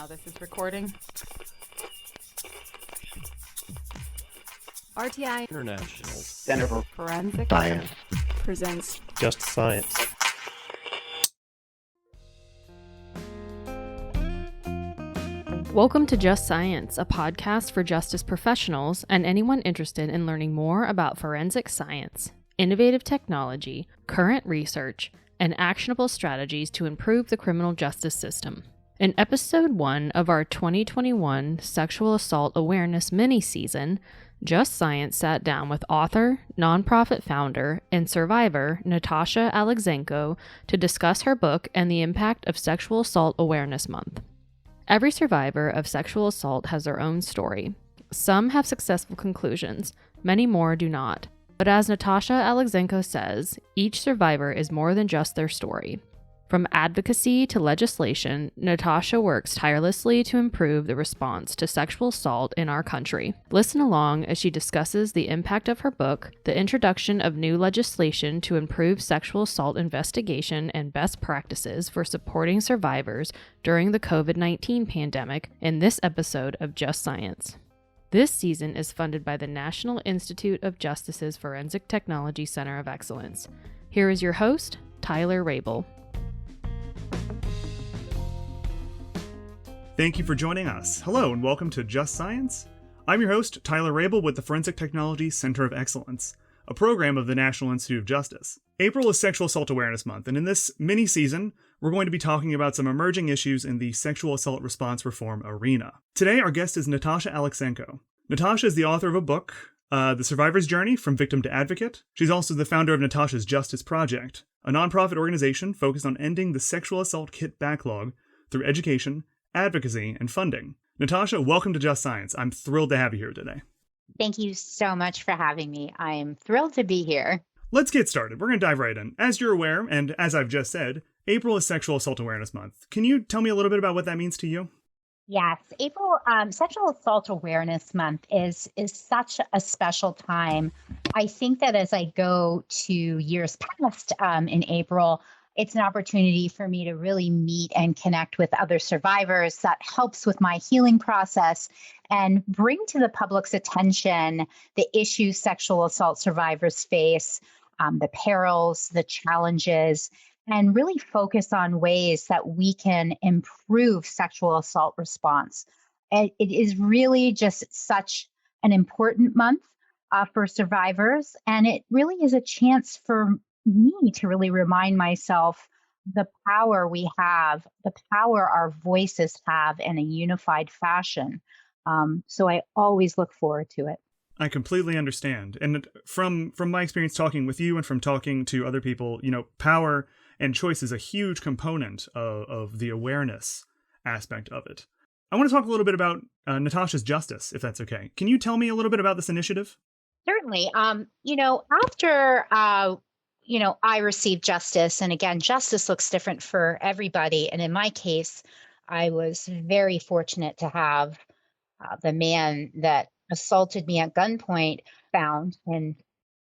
now this is recording. RTI International Center for Forensic Science presents Just Science. Welcome to Just Science, a podcast for justice professionals and anyone interested in learning more about forensic science, innovative technology, current research, and actionable strategies to improve the criminal justice system. In episode 1 of our 2021 Sexual Assault Awareness mini-season, Just Science sat down with author, nonprofit founder, and survivor Natasha Alexenko to discuss her book and the impact of Sexual Assault Awareness Month. Every survivor of sexual assault has their own story. Some have successful conclusions, many more do not. But as Natasha Alexenko says, each survivor is more than just their story. From advocacy to legislation, Natasha works tirelessly to improve the response to sexual assault in our country. Listen along as she discusses the impact of her book, the introduction of new legislation to improve sexual assault investigation, and best practices for supporting survivors during the COVID-19 pandemic in this episode of Just Science. This season is funded by the National Institute of Justice's Forensic Technology Center of Excellence. Here is your host, Tyler Rabel. Thank you for joining us. Hello and welcome to Just Science. I'm your host, Tyler Rabel with the Forensic Technology Center of Excellence, a program of the National Institute of Justice. April is Sexual Assault Awareness Month, and in this mini-season, we're going to be talking about some emerging issues in the sexual assault response reform arena. Today, our guest is Natasha Alexenko. Natasha is the author of a book, The Survivor's Journey from Victim to Advocate. She's also the founder of Natasha's Justice Project, a nonprofit organization focused on ending the sexual assault kit backlog through education, advocacy, and funding. Natasha, welcome to Just Science. I'm thrilled to have you here today. Thank you so much for having me. I'm thrilled to be here. Let's get started. We're going to dive right in. As you're aware, and as I've just said, April is Sexual Assault Awareness Month. Can you tell me a little bit about what that means to you? Yes, April Sexual Assault Awareness Month is such a special time. I think that as I go to years past in April, it's an opportunity for me to really meet and connect with other survivors. That helps with my healing process and bring to the public's attention the issues sexual assault survivors face, the perils, the challenges, and really focus on ways that we can improve sexual assault response. It is really just such an important month for survivors, and it really is a chance for me to really remind myself the power we have, the power our voices have in a unified fashion. So I always look forward to it. I completely understand. And from my experience talking with you and from talking to other people, power and choice is a huge component of the awareness aspect of it. I want to talk a little bit about Natasha's Justice, if that's okay. Can you tell me a little bit about this initiative? Certainly. After I received justice, and again, justice looks different for everybody. And in my case, I was very fortunate to have the man that assaulted me at gunpoint found, and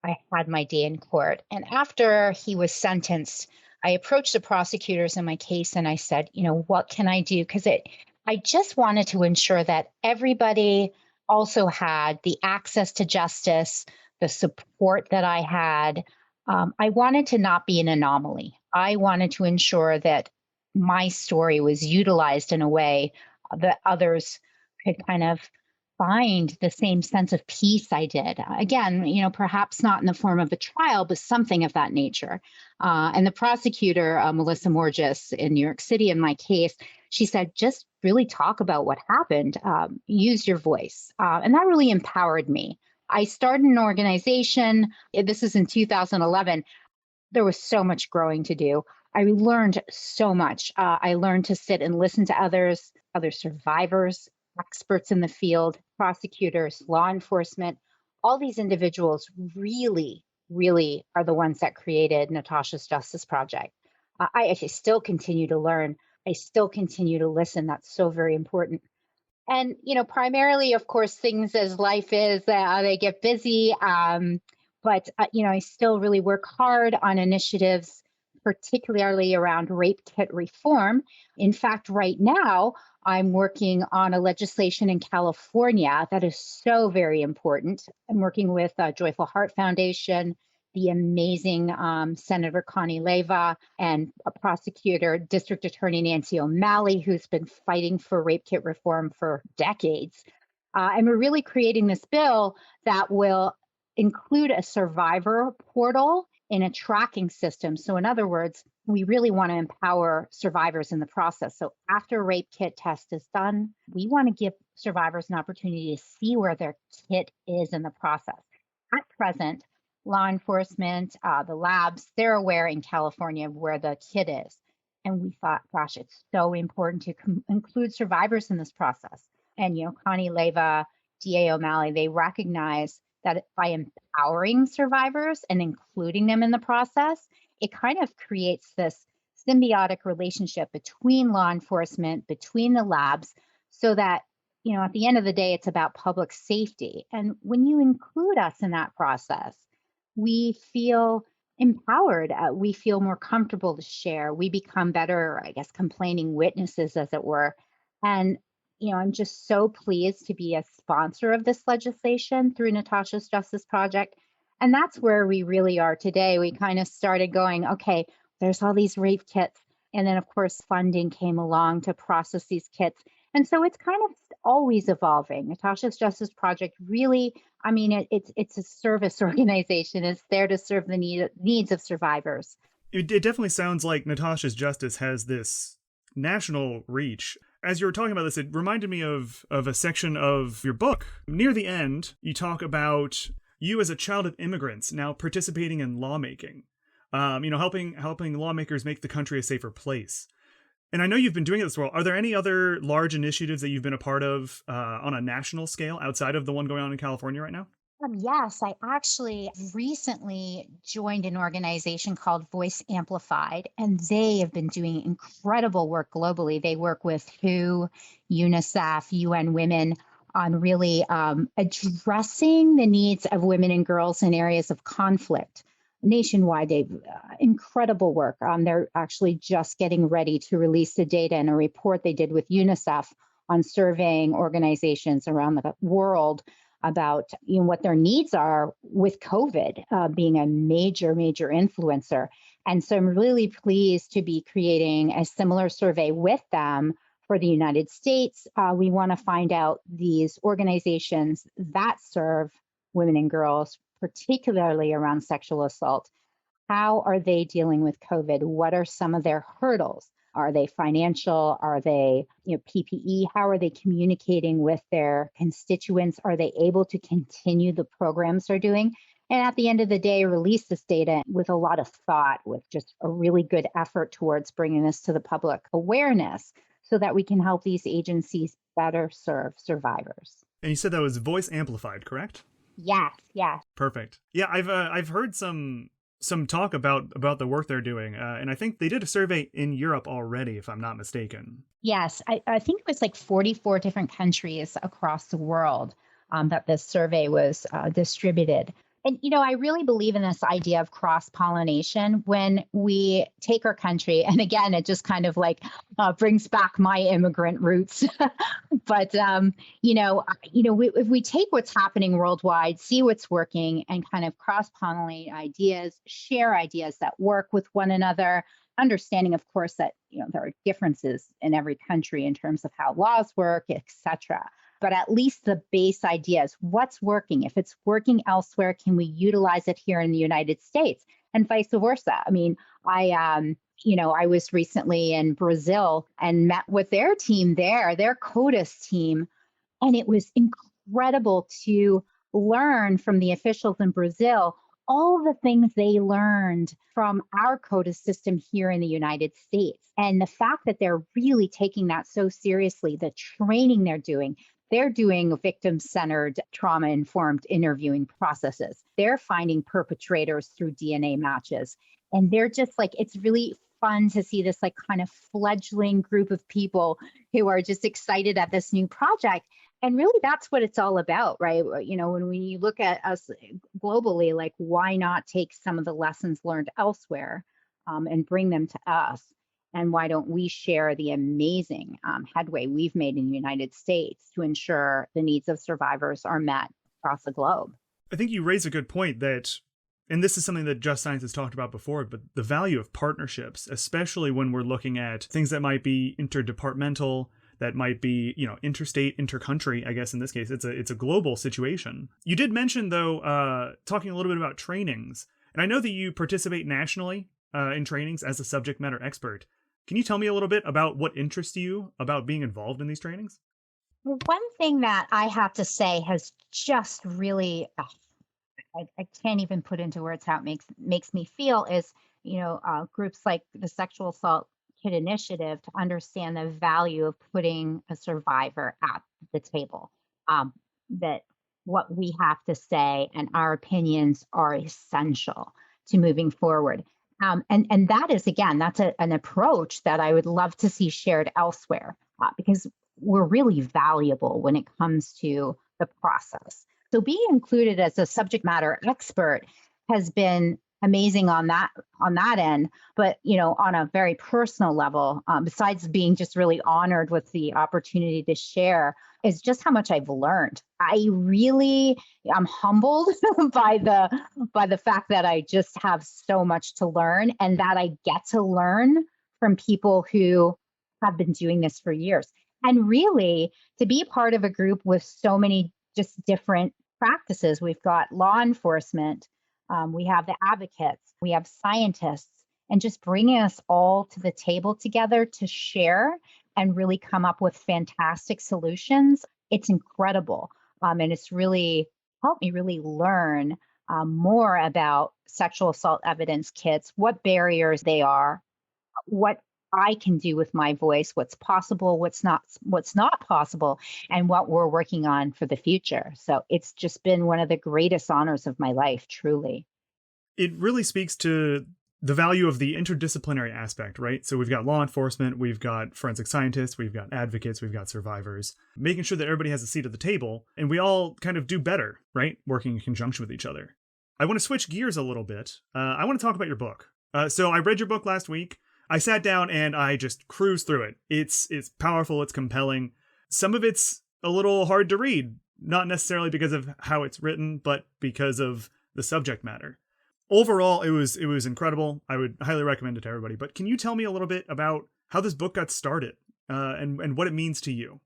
I had my day in court. And after he was sentenced, I approached the prosecutors in my case and I said, what can I do? Because I just wanted to ensure that everybody also had the access to justice, the support that I had. I wanted to not be an anomaly. I wanted to ensure that my story was utilized in a way that others could kind of find the same sense of peace I did. Again, perhaps not in the form of a trial, but something of that nature. And the prosecutor, Melissa Morgis in New York City, in my case, she said, just really talk about what happened, use your voice. And that really empowered me. I started an organization. This is in 2011. There was so much growing to do. I learned so much. I learned to sit and listen to others, other survivors, experts in the field, prosecutors, law enforcement. All these individuals really, really are the ones that created Natasha's Justice Project. I actually still continue to learn. I still continue to listen. That's so very important. And, primarily, of course, things as life is, they get busy. But I still really work hard on initiatives particularly around rape kit reform. In fact, right now, I'm working on a legislation in California that is so very important. I'm working with Joyful Heart Foundation, the amazing Senator Connie Leyva, and a prosecutor, District Attorney Nancy O'Malley, who's been fighting for rape kit reform for decades. And we're really creating this bill that will include a survivor portal in a tracking system. So in other words, we really want to empower survivors in the process. So after a rape kit test is done, we want to give survivors an opportunity to see where their kit is in the process. At present, law enforcement, the labs, they're aware in California of where the kit is. And we thought, gosh, it's so important to include survivors in this process. And, Connie Leyva, DA O'Malley, they recognize that by empowering survivors and including them in the process, it kind of creates this symbiotic relationship between law enforcement, between the labs, so that, at the end of the day, it's about public safety. And when you include us in that process, we feel empowered. We feel more comfortable to share. We become better, I guess, complaining witnesses, as it were. And I'm just so pleased to be a sponsor of this legislation through Natasha's Justice Project. And that's where we really are today. We kind of started going, okay, there's all these rape kits. And then, of course, funding came along to process these kits. And so it's kind of always evolving. Natasha's Justice Project really, it's a service organization. It's there to serve the needs of survivors. It definitely sounds like Natasha's Justice has this national reach. As you were talking about this, it reminded me of a section of your book. Near the end, you talk about you as a child of immigrants now participating in lawmaking, helping lawmakers make the country a safer place. And I know you've been doing it this well. Are there any other large initiatives that you've been a part of on a national scale outside of the one going on in California right now? Yes, I actually recently joined an organization called Voice Amplified, and they have been doing incredible work globally. They work with WHO, UNICEF, UN Women on really addressing the needs of women and girls in areas of conflict nationwide. They've incredible work. They're actually just getting ready to release the data in a report they did with UNICEF on surveying organizations around the world about what their needs are with COVID being a major influencer. And so I'm really pleased to be creating a similar survey with them for the United States. We want to find out these organizations that serve women and girls, particularly around sexual assault. How are they dealing with COVID? What are some of their hurdles? Are they financial? Are they, PPE? How are they communicating with their constituents? Are they able to continue the programs they're doing? And at the end of the day, release this data with a lot of thought, with just a really good effort towards bringing this to the public awareness so that we can help these agencies better serve survivors. And you said that was Voice Amplified, correct? Yes. Perfect. Yeah, I've heard some talk about the work they're doing, and I think they did a survey in Europe already, if I'm not mistaken. Yes, I think it was like 44 different countries across the world that this survey was distributed. And, I really believe in this idea of cross-pollination when we take our country. And again, it just kind of like brings back my immigrant roots. But, if we take what's happening worldwide, see what's working, and kind of cross-pollinate ideas, share ideas that work with one another, understanding, of course, that, there are differences in every country in terms of how laws work, et cetera. But at least the base idea is what's working. If it's working elsewhere, can we utilize it here in the United States, and vice versa? I was recently in Brazil and met with their team there, their CODIS team, and it was incredible to learn from the officials in Brazil all the things they learned from our CODIS system here in the United States. And the fact that they're really taking that so seriously, the training they're doing victim-centered, trauma-informed interviewing processes. They're finding perpetrators through DNA matches. And they're just like, it's really fun to see this like kind of fledgling group of people who are just excited at this new project. And really, that's what it's all about, right? When we look at us globally, like, why not take some of the lessons learned elsewhere and bring them to us? And why don't we share the amazing headway we've made in the United States to ensure the needs of survivors are met across the globe? I think you raise a good point that, and this is something that Just Science has talked about before, but the value of partnerships, especially when we're looking at things that might be interdepartmental, that might be, interstate, intercountry. I guess in this case, it's a global situation. You did mention, though, talking a little bit about trainings, and I know that you participate nationally in trainings as a subject matter expert. Can you tell me a little bit about what interests you about being involved in these trainings? Well, one thing that I have to say has just really, I can't even put into words how it makes me feel is, groups like the Sexual Assault Kit Initiative to understand the value of putting a survivor at the table. That what we have to say and our opinions are essential to moving forward. And that is, again, that's an approach that I would love to see shared elsewhere because we're really valuable when it comes to the process. So being included as a subject matter expert has been amazing on that end. But on a very personal level, besides being just really honored with the opportunity to share, is just how much I've learned. I'm humbled by the fact that I just have so much to learn and that I get to learn from people who have been doing this for years. And really, to be part of a group with so many just different practices, we've got law enforcement, we have the advocates, we have scientists, and just bringing us all to the table together to share and really come up with fantastic solutions. It's incredible. And it's really helped me really learn more about sexual assault evidence kits, what barriers they are, what I can do with my voice, what's possible, what's not possible, and what we're working on for the future. So it's just been one of the greatest honors of my life, truly. It really speaks to the value of the interdisciplinary aspect, right? So we've got law enforcement, we've got forensic scientists, we've got advocates, we've got survivors, making sure that everybody has a seat at the table, and we all kind of do better, right? Working in conjunction with each other. I want to switch gears a little bit. I want to talk about your book. So I read your book last week. I sat down and I just cruised through it. It's powerful, it's compelling. Some of it's a little hard to read, not necessarily because of how it's written, but because of the subject matter. Overall, it was incredible. I would highly recommend it to everybody. But can you tell me a little bit about how this book got started and what it means to you?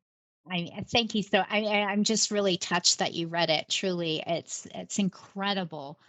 Thank you. So I'm just really touched that you read it. Truly, it's incredible.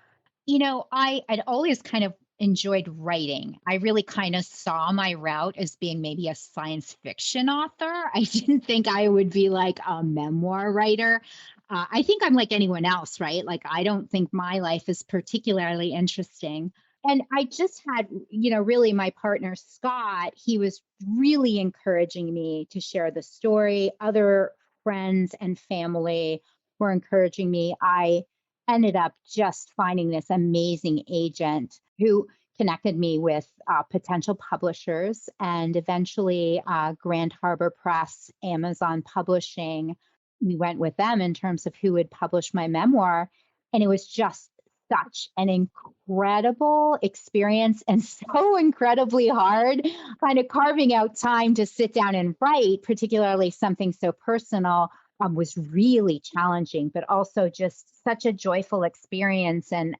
I'd always kind of enjoyed writing. I really kind of saw my route as being maybe a science fiction author. I didn't think I would be like a memoir writer. I think I'm like anyone else, right? Like, I don't think my life is particularly interesting. And I just had, really my partner, Scott, he was really encouraging me to share the story. Other friends and family were encouraging me. I ended up just finding this amazing agent who connected me with potential publishers and eventually Grand Harbor Press, Amazon Publishing. We went with them in terms of who would publish my memoir. And it was just such an incredible experience and so incredibly hard, kind of carving out time to sit down and write, particularly something so personal, was really challenging, but also just such a joyful experience. And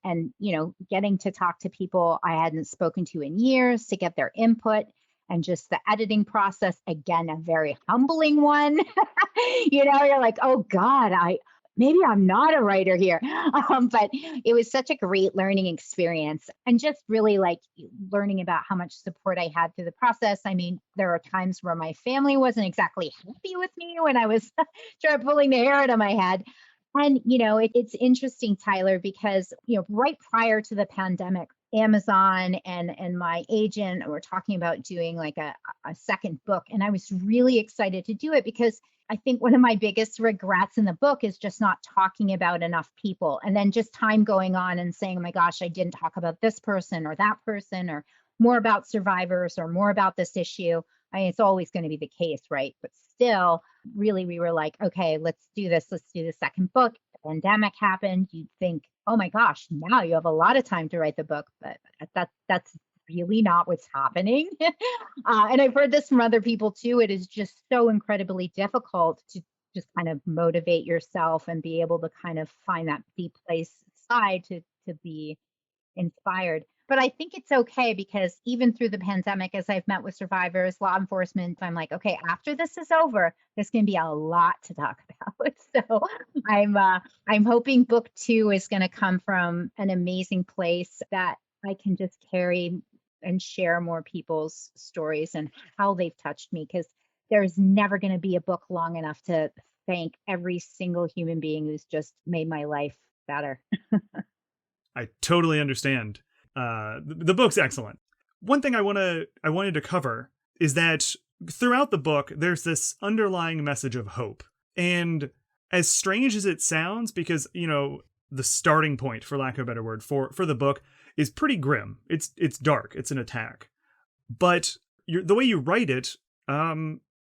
getting to talk to people I hadn't spoken to in years to get their input. And just the editing process, again, a very humbling one. You're like, oh God, maybe I'm not a writer here. But it was such a great learning experience and just really like learning about how much support I had through the process. I mean, there are times where my family wasn't exactly happy with me when I was pulling the hair out of my head. And, it's interesting, Tyler, because, right prior to the pandemic, Amazon and my agent were talking about doing like a second book. And I was really excited to do it because I think one of my biggest regrets in the book is just not talking about enough people. And then just time going on and saying, oh my gosh, I didn't talk about this person or that person or more about survivors or more about this issue. I mean, it's always going to be the case, right? But still, really, we were like, okay, let's do this. Let's do the second book. The pandemic happened. You'd think, oh my gosh, now you have a lot of time to write the book. But that's really not what's happening. And I've heard this from other people too. It is just so incredibly difficult to just kind of motivate yourself and be able to kind of find that deep place inside to be inspired. But I think it's okay because even through the pandemic, as I've met with survivors, law enforcement, I'm like, okay, after this is over, there's going to be a lot to talk about. So I'm hoping book 2 is going to come from an amazing place that I can just carry and share more people's stories and how they've touched me, because there's never going to be a book long enough to thank every single human being who's just made my life better. I totally understand. The book's excellent. One thing I wanted to cover is that throughout the book, there's this underlying message of hope. And as strange as it sounds, because, the starting point, for lack of a better word, for the book is pretty grim. It's dark. It's an attack. But the way you write it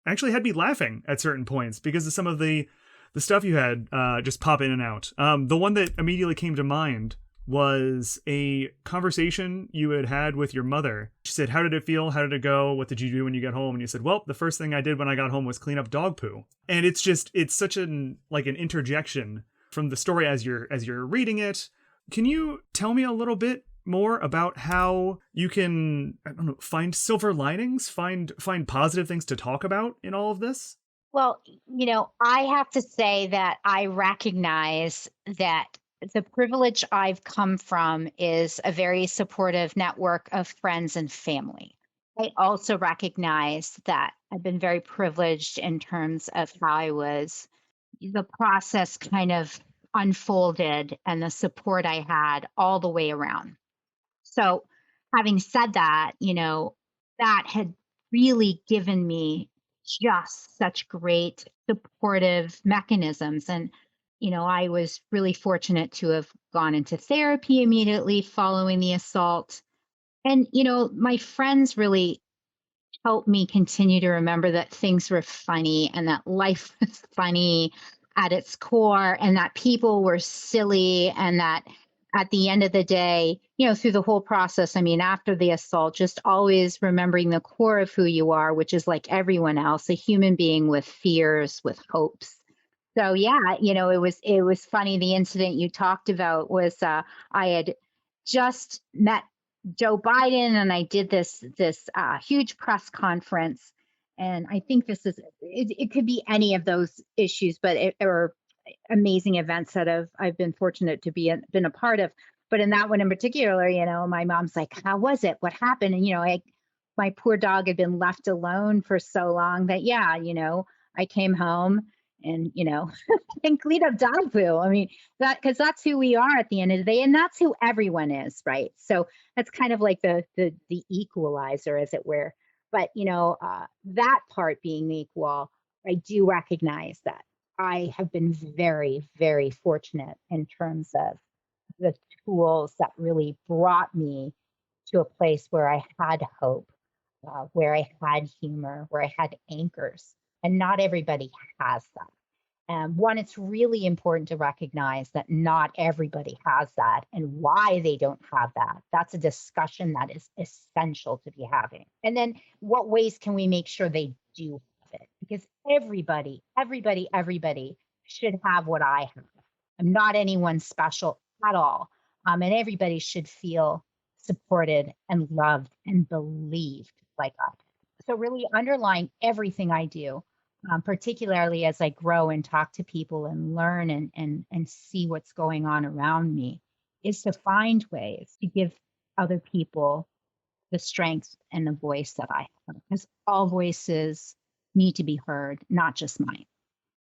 actually had me laughing at certain points because of some of the stuff you had just pop in and out. The one that immediately came to mind was a conversation you had with your mother. She said, "How did it feel? How did it go? What did you do when you got home?" And you said, "Well, the first thing I did when I got home was clean up dog poo." And it's such an interjection from the story as you're reading it. Can you tell me a little bit more about how you can, I don't know, find silver linings, find positive things to talk about in all of this? Well, I have to say that I recognize that the privilege I've come from is a very supportive network of friends and family. I also recognize that I've been very privileged in terms of how the process kind of unfolded and the support I had all the way around. So, having said that, that had really given me just such great supportive mechanisms. And I was really fortunate to have gone into therapy immediately following the assault. And, my friends really helped me continue to remember that things were funny and that life was funny at its core and that people were silly and that at the end of the day, through the whole process, after the assault, just always remembering the core of who you are, which is like everyone else, a human being with fears, with hopes. So yeah, it was funny. The incident you talked about was I had just met Joe Biden and I did this huge press conference, and I think it could be any of those issues, but or amazing events that I've been fortunate to been a part of. But in that one in particular, my mom's like, "How was it? What happened?" And my poor dog had been left alone for so long that I came home and and clean up dog poo. Because that's who we are at the end of the day, and that's who everyone is, right? So that's kind of like the equalizer, as it were. But that part being the equal, I do recognize that I have been very, very fortunate in terms of the tools that really brought me to a place where I had hope, where I had humor, where I had anchors. And not everybody has that. And one, it's really important to recognize that not everybody has that and why they don't have that. That's a discussion that is essential to be having. And then what ways can we make sure they do have it? Because everybody should have what I have. I'm not anyone special at all. And everybody should feel supported and loved and believed like I do. So really underlying everything I do, particularly as I grow and talk to people and learn and see what's going on around me, is to find ways to give other people the strength and the voice that I have. Because all voices need to be heard, not just mine.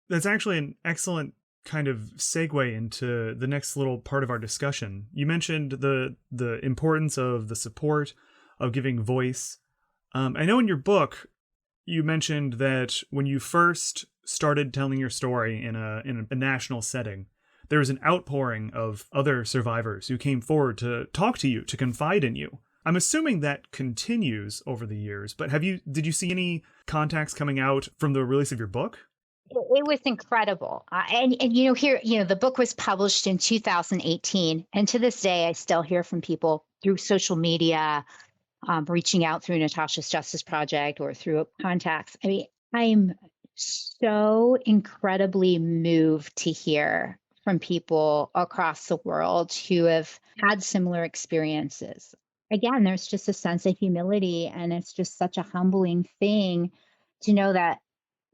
That's actually an excellent kind of segue into the next little part of our discussion. You mentioned the importance of the support, of giving voice. I know in your book, you mentioned that when you first started telling your story in a national setting, there was an outpouring of other survivors who came forward to talk to you, to confide in you. I'm assuming that continues over the years, but did you see any contacts coming out from the release of your book? It was incredible. And here, the book was published in 2018. And to this day, I still hear from people through social media, reaching out through Natasha's Justice Project or through contacts. I mean, I'm so incredibly moved to hear from people across the world who have had similar experiences. Again, there's just a sense of humility, and it's just such a humbling thing to know that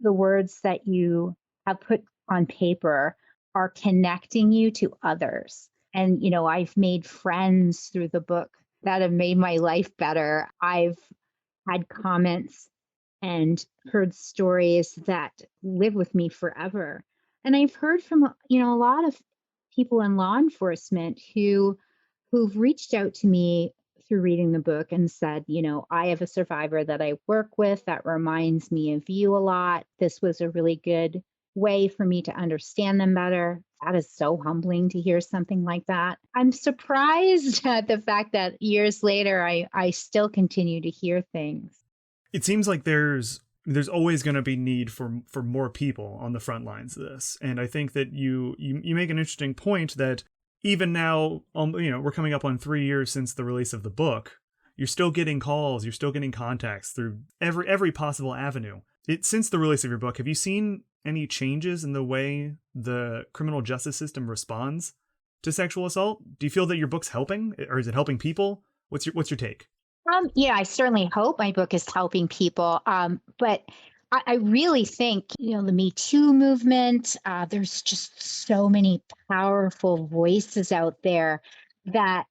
the words that you have put on paper are connecting you to others. And, I've made friends through the book that have made my life better. I've had comments and heard stories that live with me forever. And I've heard from, a lot of people in law enforcement who've reached out to me through reading the book and said, I have a survivor that I work with that reminds me of you a lot. This was a really good way for me to understand them better. That is so humbling to hear something like that. I'm surprised at the fact that years later, I still continue to hear things. It seems like there's always going to be need for more people on the front lines of this. And I think that you make an interesting point that even now, we're coming up on 3 years since the release of the book. You're still getting calls, you're still getting contacts through every possible avenue. Since the release of your book, have you seen any changes in the way the criminal justice system responds to sexual assault? Do you feel that your book's helping, or is it helping people? What's your take? Yeah, I certainly hope my book is helping people. But I really think, the Me Too movement, there's just so many powerful voices out there that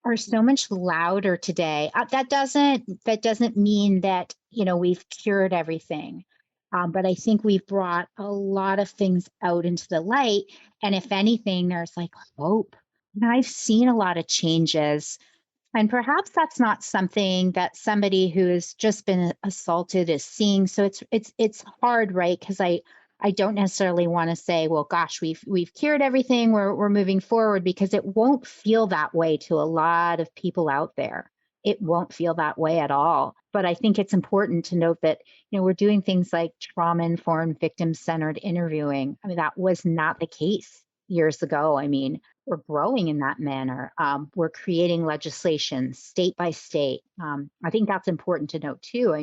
are so much louder today. That doesn't mean that, we've cured everything. But I think we've brought a lot of things out into the light. And if anything, there's like hope. And I've seen a lot of changes, and perhaps that's not something that somebody who has just been assaulted is seeing. So it's hard, right? Because I don't necessarily want to say, well, gosh, we've cured everything, we're moving forward, because it won't feel that way to a lot of people out there. It won't feel that way at all. But I think it's important to note that, we're doing things like trauma-informed, victim-centered interviewing. I mean, that was not the case years ago. I mean, we're growing in that manner. We're creating legislation state by state. I think that's important to note too.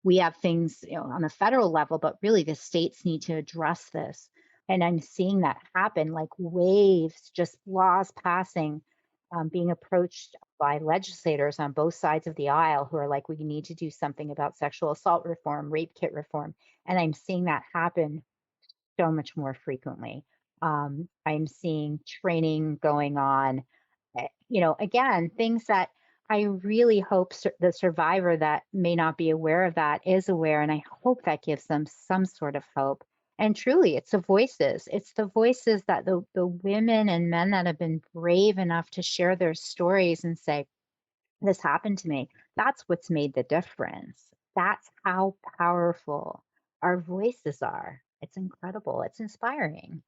We have things, on a federal level, but really the states need to address this. And I'm seeing that happen, like waves, just laws passing, being approached by legislators on both sides of the aisle who are like, we need to do something about sexual assault reform, rape kit reform. And I'm seeing that happen so much more frequently. I'm seeing training going on, again, things that I really hope the survivor that may not be aware of that is aware. And I hope that gives them some sort of hope. And truly, it's the voices. It's the voices that the women and men that have been brave enough to share their stories and say, this happened to me. That's what's made the difference. That's how powerful our voices are. It's incredible. It's inspiring.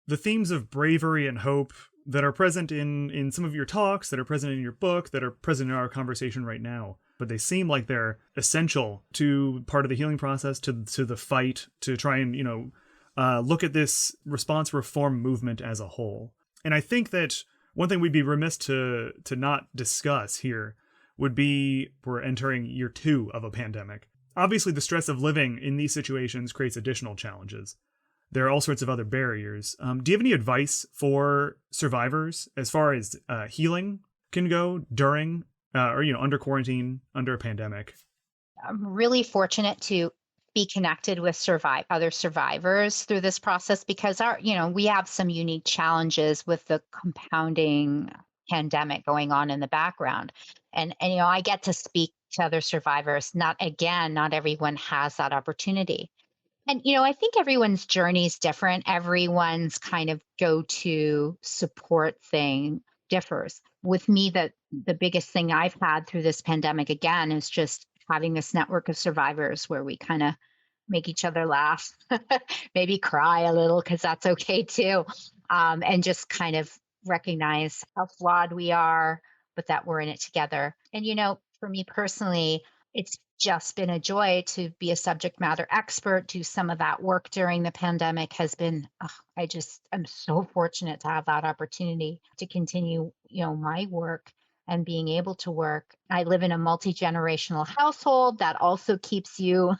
The themes of bravery and hope that are present in some of your talks, that are present in your book, that are present in our conversation right now, but they seem like they're essential to part of the healing process, to the fight, to try and, look at this response reform movement as a whole. And I think that one thing we'd be remiss to not discuss here would be, we're entering year 2 of a pandemic. Obviously, the stress of living in these situations creates additional challenges. There are all sorts of other barriers. Do you have any advice for survivors as far as healing can go during or under quarantine, under a pandemic? I'm really fortunate to be connected with other survivors through this process, because we have some unique challenges with the compounding pandemic going on in the background. And I get to speak to other survivors. Not everyone has that opportunity. And, I think everyone's journey is different. Everyone's kind of go-to support thing differs. With me, the biggest thing I've had through this pandemic, again, is just having this network of survivors where we kind of make each other laugh, maybe cry a little, because that's okay too. And just kind of recognize how flawed we are, but that we're in it together. And, for me personally, it's just been a joy to be a subject matter expert. Do some of that work during the pandemic has been, I'm so fortunate to have that opportunity to continue, my work. and being able to work. I live in a multi-generational household that also keeps you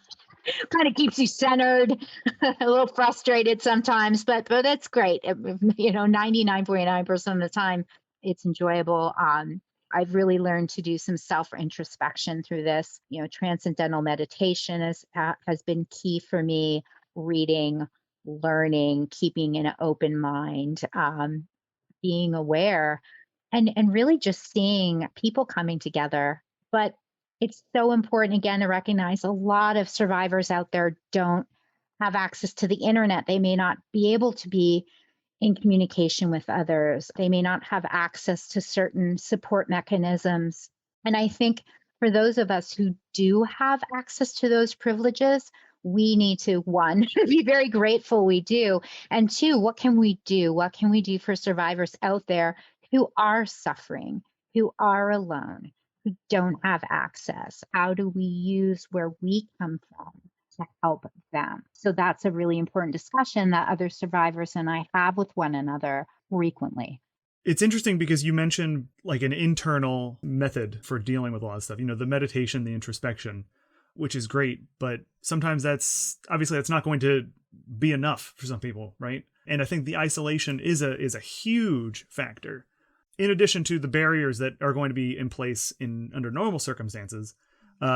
kind of keeps you centered, a little frustrated sometimes, but it's great. 99.9% of the time, it's enjoyable. I've really learned to do some self introspection through this. Transcendental meditation has been key for me. Reading, learning, keeping an open mind, being aware, and really just seeing people coming together. But it's so important again to recognize a lot of survivors out there don't have access to the internet. They may not be able to be in communication with others. They may not have access to certain support mechanisms. And I think for those of us who do have access to those privileges, we need to, one, be very grateful we do. And two, what can we do? What can we do for survivors out there who are suffering, who are alone, who don't have access? How do we use where we come from to help them? So that's a really important discussion that other survivors and I have with one another frequently. It's interesting because you mentioned like an internal method for dealing with a lot of stuff, the meditation, the introspection, which is great, but sometimes that's not going to be enough for some people, right? And I think the isolation is a huge factor. In addition to the barriers that are going to be in place under normal circumstances,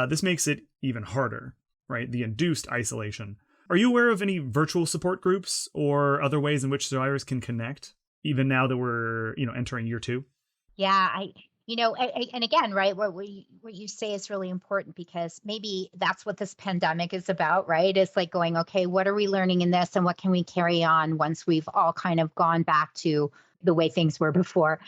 this makes it even harder, right? The induced isolation. Are you aware of any virtual support groups or other ways in which survivors can connect, even now that we're, entering year 2? Yeah, and again, right, what you say is really important because maybe that's what this pandemic is about, right? It's like going, okay, what are we learning in this and what can we carry on once we've all kind of gone back to the way things were before?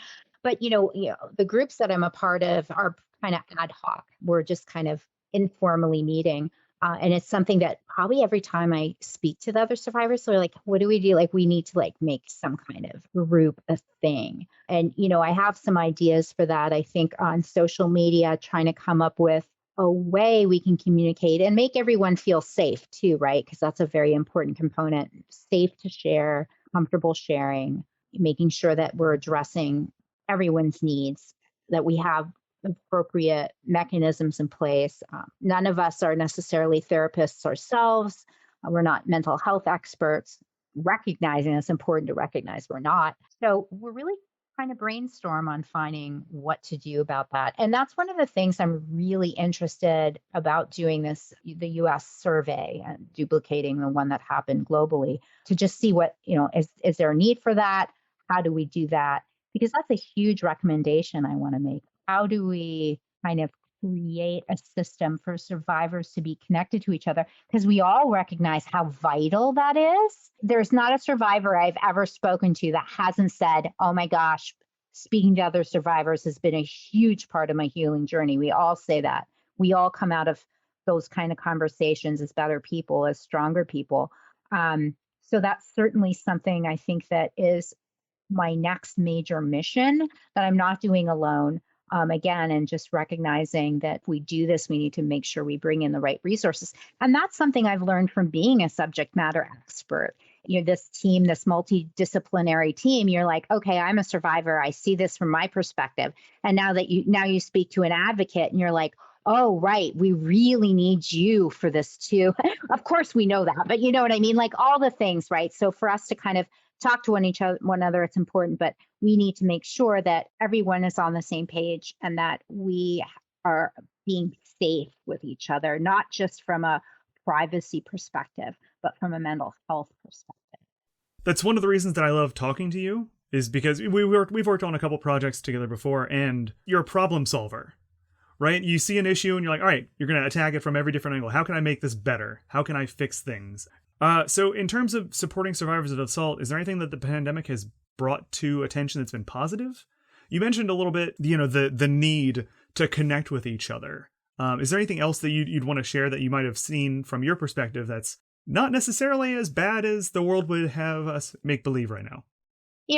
But, the groups that I'm a part of are kind of ad hoc. We're just kind of informally meeting. And it's something that probably every time I speak to the other survivors, they're like, what do we do? Like, we need to make some kind of group, a thing. And, I have some ideas for that. I think on social media, trying to come up with a way we can communicate and make everyone feel safe too, right? Because that's a very important component. Safe to share, comfortable sharing, making sure that we're addressing everyone's needs, that we have appropriate mechanisms in place. None of us are necessarily therapists ourselves. We're not mental health experts. Recognizing it's important to recognize we're not. So we're really trying to brainstorm on finding what to do about that. And that's one of the things I'm really interested about doing the US survey and duplicating the one that happened globally to just see what, is there a need for that? How do we do that? Because that's a huge recommendation I want to make. How do we kind of create a system for survivors to be connected to each other? Because we all recognize how vital that is. There's not a survivor I've ever spoken to that hasn't said, oh my gosh, speaking to other survivors has been a huge part of my healing journey. We all say that. We all come out of those kind of conversations as better people, as stronger people. So that's certainly something I think that is my next major mission that I'm not doing alone. Again, and just recognizing that if we do this, we need to make sure we bring in the right resources. And that's something I've learned from being a subject matter expert. This team, this multidisciplinary team, you're like, okay, I'm a survivor. I see this from my perspective. And now you speak to an advocate and you're like, oh, right, we really need you for this too. Of course we know that, but you know what I mean? Like all the things, right? So for us to kind of talk to one another, it's important, but we need to make sure that everyone is on the same page and that we are being safe with each other, not just from a privacy perspective, but from a mental health perspective. That's one of the reasons that I love talking to you, is because we've worked on a couple projects together before, and you're a problem solver, right? You see an issue and you're like, all right, you're going to attack it from every different angle. How can I make this better? How can I fix things? So in terms of supporting survivors of assault, is there anything that the pandemic has brought to attention that's been positive? You mentioned a little bit, the need to connect with each other. Is there anything else that you'd want to share that you might have seen from your perspective that's not necessarily as bad as the world would have us make believe right now?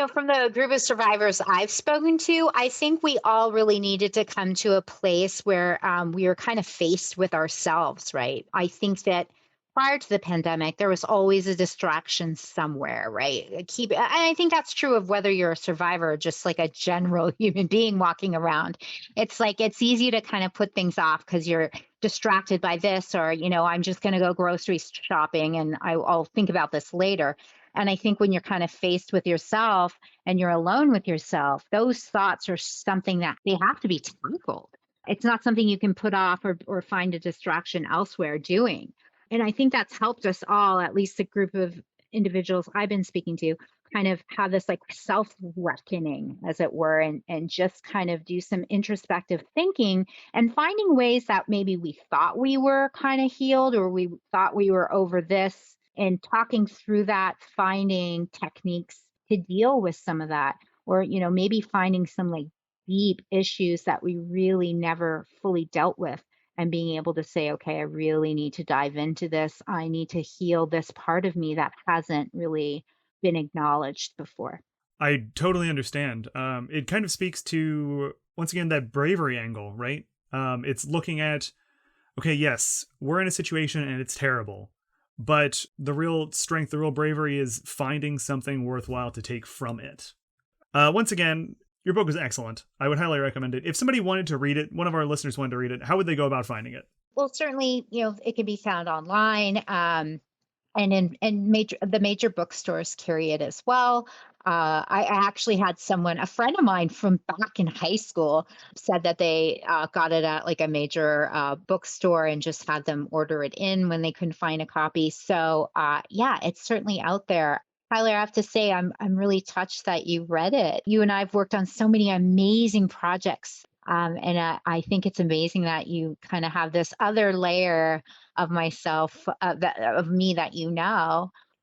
From the group of survivors I've spoken to, I think we all really needed to come to a place where we were kind of faced with ourselves, right? I think that prior to the pandemic, there was always a distraction somewhere, right? And I think that's true of whether you're a survivor or just like a general human being walking around. It's like it's easy to kind of put things off because you're distracted by this, or, I'm just going to go grocery shopping and I'll think about this later. And I think when you're kind of faced with yourself and you're alone with yourself, those thoughts are something that they have to be tackled. It's not something you can put off or find a distraction elsewhere doing. And I think that's helped us all, at least the group of individuals I've been speaking to, kind of have this like self reckoning, as it were, and just kind of do some introspective thinking and finding ways that maybe we thought we were kind of healed or we thought we were over this, and talking through that, finding techniques to deal with some of that, or, maybe finding some like deep issues that we really never fully dealt with, and being able to say, okay, I really need to dive into this. I need to heal this part of me that hasn't really been acknowledged before. I totally understand. It kind of speaks to, once again, that bravery angle, right? It's looking at, okay, yes, we're in a situation and it's terrible, but the real strength, the real bravery is finding something worthwhile to take from it. Once again, your book is excellent. I would highly recommend it. If somebody wanted to read it, one of our listeners wanted to read it, how would they go about finding it? Well, certainly, it can be found online, and in the major bookstores carry it as well. I actually had a friend of mine from back in high school, said that they got it at like a major bookstore and just had them order it in when they couldn't find a copy. So yeah, it's certainly out there. Tyler, I have to say, I'm really touched that you read it. You and I have worked on so many amazing projects. And I think it's amazing that you kind of have this other layer of myself, of me that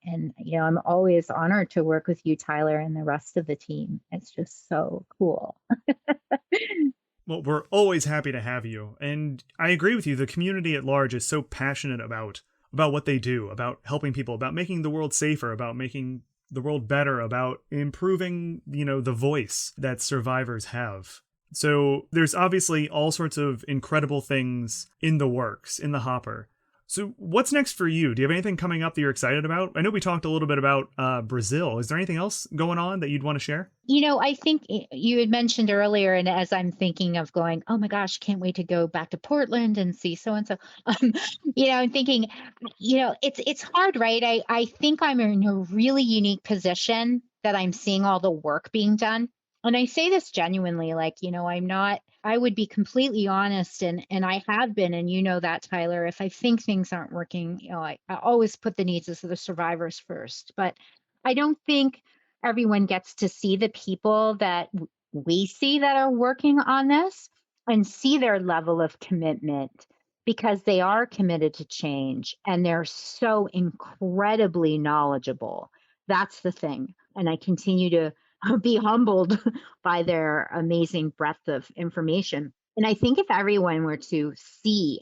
And, I'm always honored to work with you, Tyler, and the rest of the team. It's just so cool. Well, we're always happy to have you. And I agree with you. The community at large is so passionate about what they do, about helping people, about making the world safer, about making the world better, about improving, the voice that survivors have. So there's obviously all sorts of incredible things in the works, in the hopper. So what's next for you? Do you have anything coming up that you're excited about? I know we talked a little bit about Brazil. Is there anything else going on that you'd want to share? I think you had mentioned earlier, and as I'm thinking of going, oh my gosh, can't wait to go back to Portland and see so-and-so. I'm thinking, it's hard, right? I think I'm in a really unique position that I'm seeing all the work being done. And I say this genuinely, like, I would be completely honest, and I have been, and that, Tyler, if I think things aren't working, I always put the needs of the survivors first. But I don't think everyone gets to see the people that we see that are working on this and see their level of commitment, because they are committed to change and they're so incredibly knowledgeable. That's the thing. And I continue to be humbled by their amazing breadth of information. And I think if everyone were to see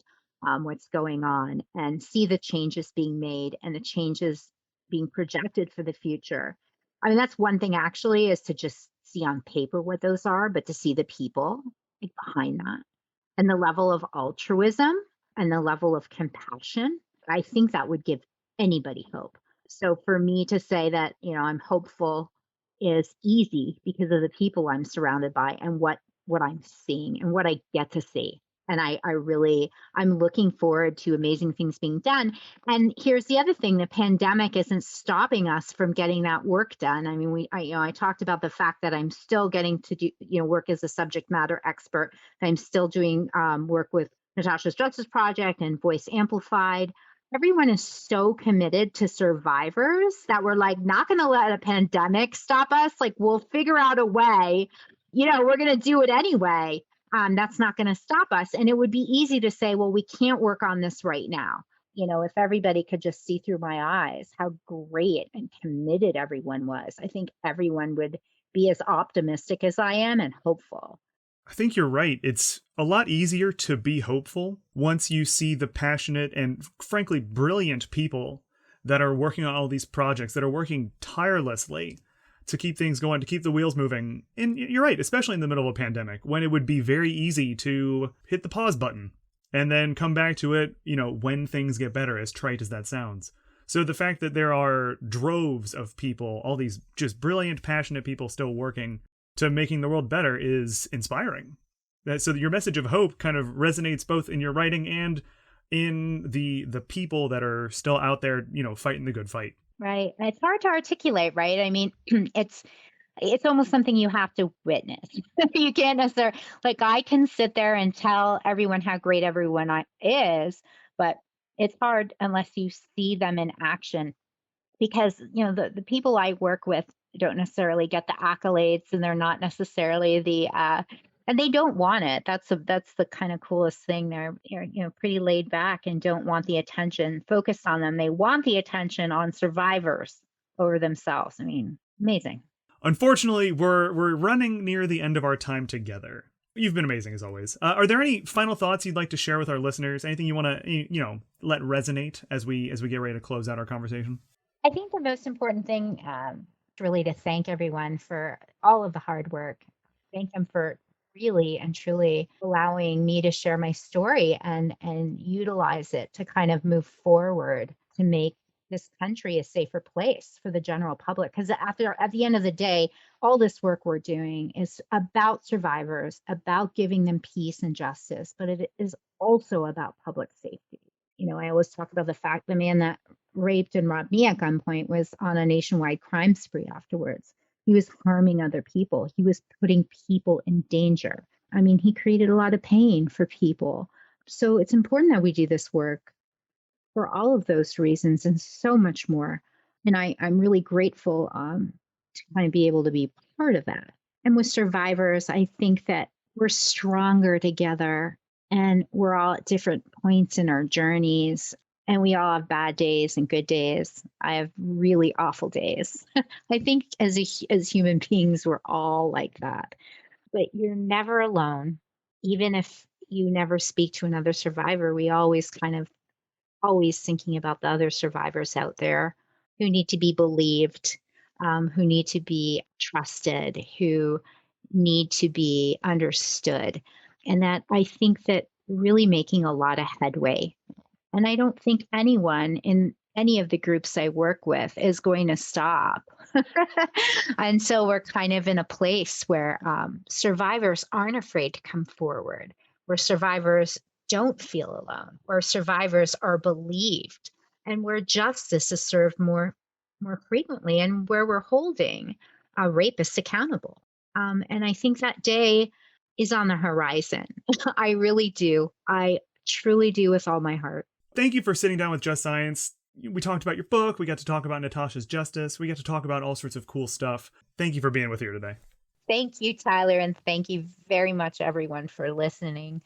what's going on and see the changes being made and the changes being projected for the future, I mean, that's one thing actually, is to just see on paper what those are, but to see the people like behind that and the level of altruism and the level of compassion, I think that would give anybody hope. So for me to say that, I'm hopeful is easy because of the people I'm surrounded by and what I'm seeing and what I get to see. And I'm looking forward to amazing things being done. And here's the other thing: the pandemic isn't stopping us from getting that work done. I mean, I talked about the fact that I'm still getting to do, work as a subject matter expert. I'm still doing work with Natasha's Justice Project and Voice Amplified. Everyone is so committed to survivors that we're like, not going to let a pandemic stop us. Like, we'll figure out a way, we're going to do it anyway. That's not going to stop us. And it would be easy to say, well, we can't work on this right now. If everybody could just see through my eyes how great and committed everyone was, I think everyone would be as optimistic as I am and hopeful. I think you're right. It's a lot easier to be hopeful once you see the passionate and frankly brilliant people that are working on all these projects, that are working tirelessly to keep things going, to keep the wheels moving. And you're right, especially in the middle of a pandemic, when it would be very easy to hit the pause button and then come back to it, when things get better, as trite as that sounds. So the fact that there are droves of people, all these just brilliant, passionate people still working to making the world better is inspiring. So your message of hope kind of resonates both in your writing and in the people that are still out there, fighting the good fight. Right. And it's hard to articulate, right? I mean, it's almost something you have to witness. You can't necessarily, like, I can sit there and tell everyone how great everyone is, but it's hard unless you see them in action, because, the people I work with don't necessarily get the accolades, and they're not necessarily and they don't want it. That's the kind of coolest thing. They're pretty laid back and don't want the attention focused on them. They want the attention on survivors over themselves. I mean, amazing. Unfortunately, we're running near the end of our time together. You've been amazing as always. Are there any final thoughts you'd like to share with our listeners? Anything you want to, let resonate as we get ready to close out our conversation? I think the most important thing is really to thank everyone for all of the hard work. Thank them for really and truly allowing me to share my story and utilize it to kind of move forward to make this country a safer place for the general public. Because at the end of the day, all this work we're doing is about survivors, about giving them peace and justice, but it is also about public safety. I always talk about the fact the man that raped and robbed me at gunpoint was on a nationwide crime spree afterwards. He was harming other people. He was putting people in danger. I mean, he created a lot of pain for people. So it's important that we do this work for all of those reasons and so much more. And I'm really grateful to kind of be able to be part of that. And with survivors, I think that we're stronger together, and we're all at different points in our journeys. And we all have bad days and good days. I have really awful days. I think as human beings, we're all like that. But you're never alone. Even if you never speak to another survivor, we always thinking about the other survivors out there who need to be believed, who need to be trusted, who need to be understood. And that I think that really making a lot of headway. And I don't think anyone in any of the groups I work with is going to stop. And so we're kind of in a place where survivors aren't afraid to come forward, where survivors don't feel alone, where survivors are believed, and where justice is served more frequently, and where we're holding rapists accountable. And I think that day is on the horizon. I really do. I truly do with all my heart. Thank you for sitting down with Just Science. We talked about your book. We got to talk about Natasha's justice. We got to talk about all sorts of cool stuff. Thank you for being with here today. Thank you, Tyler. And thank you very much, everyone, for listening.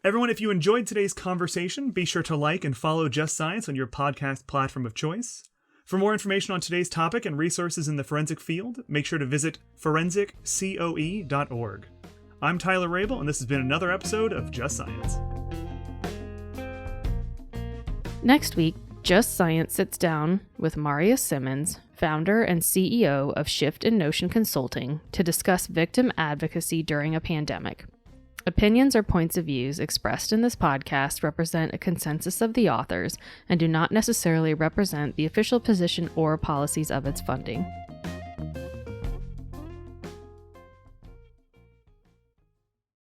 Everyone, if you enjoyed today's conversation, be sure to like and follow Just Science on your podcast platform of choice. For more information on today's topic and resources in the forensic field, make sure to visit forensiccoe.org. I'm Tyler Rabel, and this has been another episode of Just Science. Next week, Just Science sits down with Maria Simmons, founder and CEO of Shift in Notion Consulting, to discuss victim advocacy during a pandemic. Opinions or points of views expressed in this podcast represent a consensus of the authors and do not necessarily represent the official position or policies of its funding.